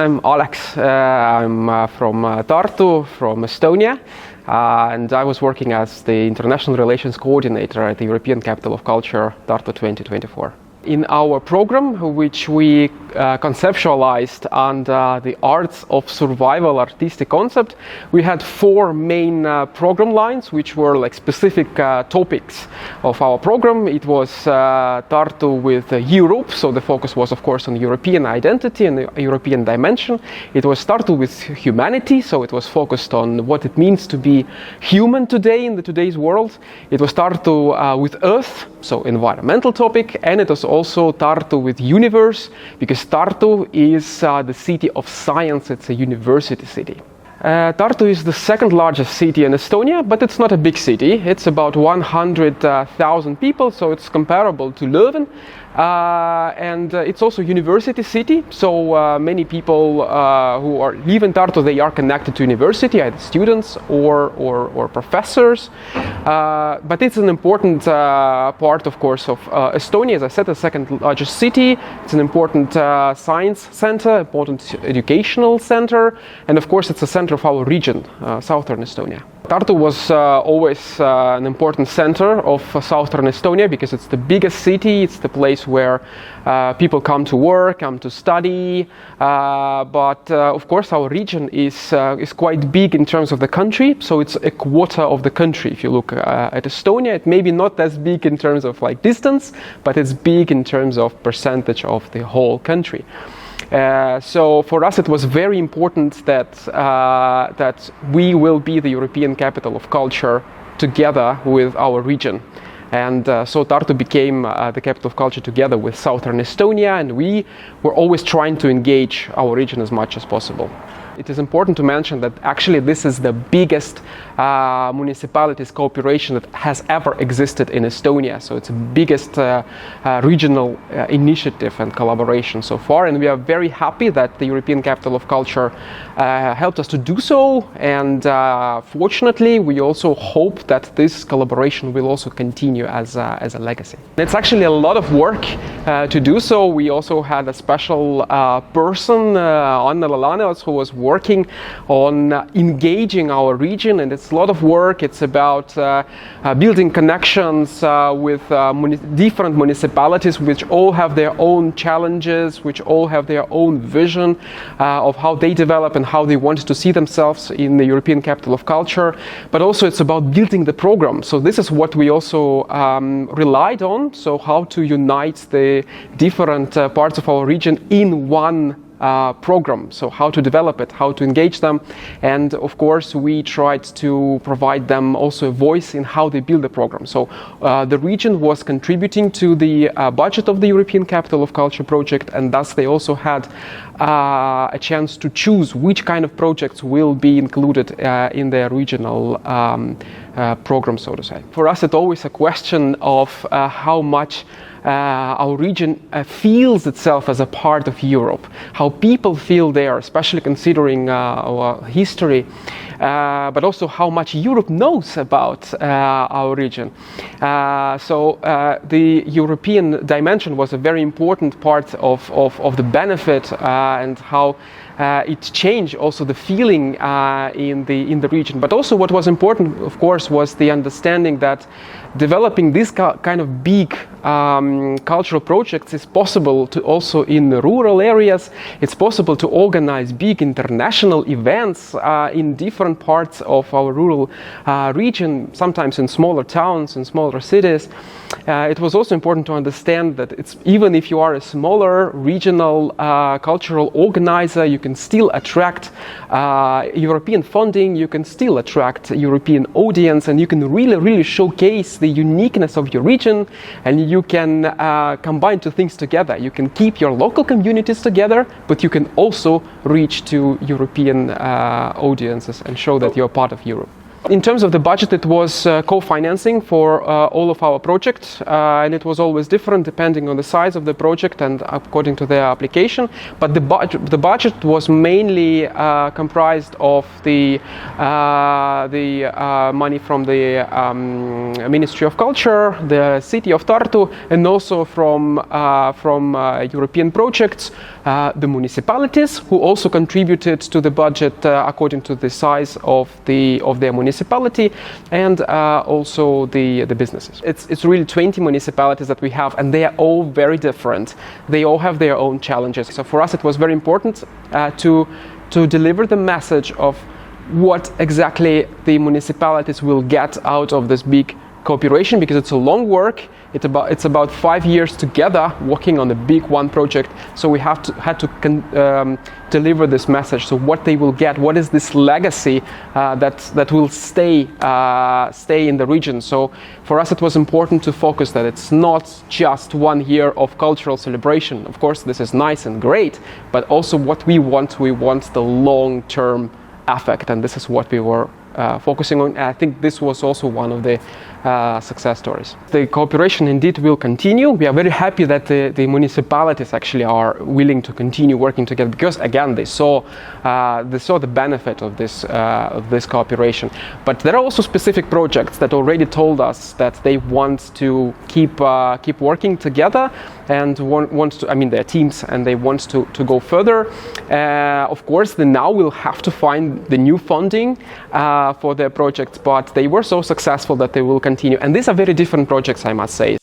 I'm Alex. I'm from Tartu, from Estonia, and I was working as the international relations coordinator at the European Capital of Culture, Tartu 2024. In our program, which we conceptualized under the arts of survival artistic concept, we had four main program lines, which were like specific topics of our program. It was Tartu with Europe, so the focus was of course on European identity and the European dimension. It was Tartu with humanity, so it was focused on what it means to be human today in today's world. It was Tartu with earth, so environmental topic, and it was also Tartu with universe, because Tartu is the city of science. It's a university city. Tartu is the second largest city in Estonia, but it's not a big city. It's about 100,000 people, so it's comparable to Leuven. And it's also a university city, so many people who live in Tartu, they are connected to university, either students or professors. But it's an important part, of course, of Estonia. As I said, the second largest city. It's an important science center, important educational center, and of course it's a center of our region, southern Estonia. Tartu was always an important center of southern Estonia because it's the biggest city. It's the place where people come to work, come to study. But of course, our region is quite big in terms of the country. So it's a quarter of the country. If you look at Estonia, it may be not as big in terms of like distance, but it's big in terms of percentage of the whole country. So for us it was very important that we will be the European Capital of Culture together with our region. And so Tartu became the capital of culture together with southern Estonia, and we were always trying to engage our region as much as possible. It is important to mention that actually this is the biggest municipalities cooperation that has ever existed in Estonia. So it's the biggest regional initiative and collaboration so far, and we are very happy that the European Capital of Culture helped us to do so, and fortunately we also hope that this collaboration will also continue as a legacy. It's actually a lot of work to do so. We also had a special person, Anna Lalaneots, who was working on engaging our region, and it's a lot of work. It's about building connections with different municipalities which all have their own challenges, which all have their own vision of how they develop and how they want to see themselves in the European Capital of Culture. But also it's about building the program. So this is what we also relied on. So how to unite the different parts of our region in one program. So how to develop it, how to engage them, and of course we tried to provide them also a voice in how they build the program. So the region was contributing to the budget of the European Capital of Culture project, and thus they also had a chance to choose which kind of projects will be included in their regional program, so to say. For us it's always a question of how much our region feels itself as a part of Europe, how people feel there, especially considering our history, but also how much Europe knows about our region. So the European dimension was a very important part of the benefit and how it changed also the feeling in the region. But also what was important, of course, was the understanding that developing this kind of big cultural projects is possible to also in the rural areas. It's possible to organize big international events in different parts of our rural region, sometimes in smaller towns and smaller cities. It was also important to understand that it's even if you are a smaller regional cultural organizer, you can still attract European funding, you can still attract European audience, and you can really showcase the uniqueness of your region, and you can combine two things together. You can keep your local communities together, but you can also reach to European audiences and show that you're part of Europe. In terms of the budget, it was co-financing for all of our projects, and it was always different depending on the size of the project and according to their application. But the budget was mainly comprised of the money from the Ministry of Culture, the city of Tartu, and also from European projects the municipalities, who also contributed to the budget according to the size of their municipality, and also the businesses. It's really 20 municipalities that we have, and they are all very different. They all have their own challenges. So for us it was very important to deliver the message of what exactly the municipalities will get out of this big cooperation, because it's a long work. It's about 5 years together working on a big one project. So we had to deliver this message. So what they will get, what is this legacy that will stay in the region. So for us it was important to focus that it's not just 1 year of cultural celebration. Of course this is nice and great, but also what we want the long-term effect, and this is what we were focusing on. I think this was also one of the success stories. The cooperation indeed will continue. We are very happy that the municipalities actually are willing to continue working together, because again they saw the benefit of this cooperation. But there are also specific projects that already told us that they want to keep working together and want to, I mean, their teams, and they want to go further. Of course, they now will have to find the new funding for their projects, but they were so successful that they will continue. And these are very different projects, I must say.